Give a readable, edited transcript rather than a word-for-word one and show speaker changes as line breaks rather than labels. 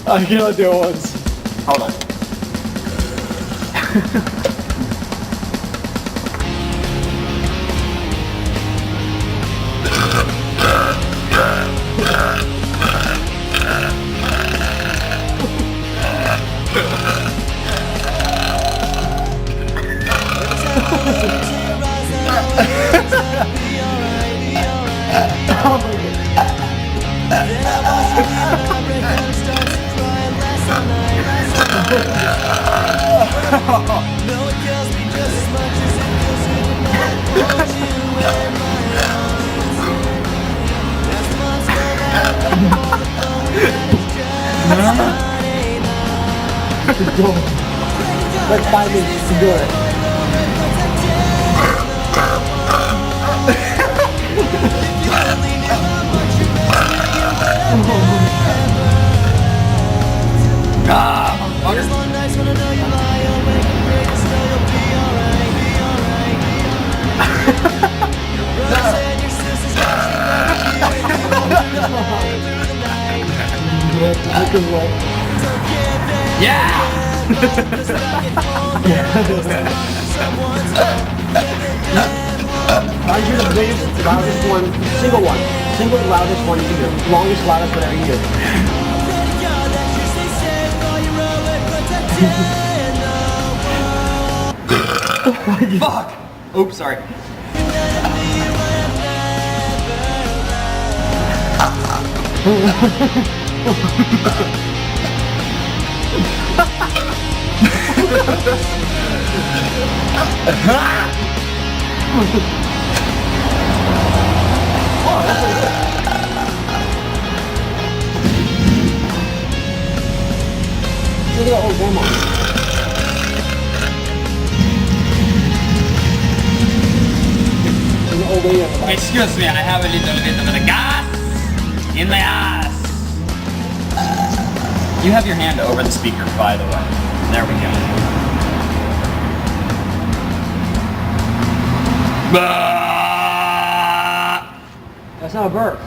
I cannot do it once.
Hold on.
Like 5 minutes to do it.
Yeah!
Find you the biggest, loudest one, single loudest one you can do. Longest, loudest, whatever you do.
Fuck! Oops, sorry.
Look at that old grandma. There's an old lady at the back.
Excuse me, I have a little bit of the gas in my ass. You have your hand over the speaker, by the way. There we go.
That's not a burp.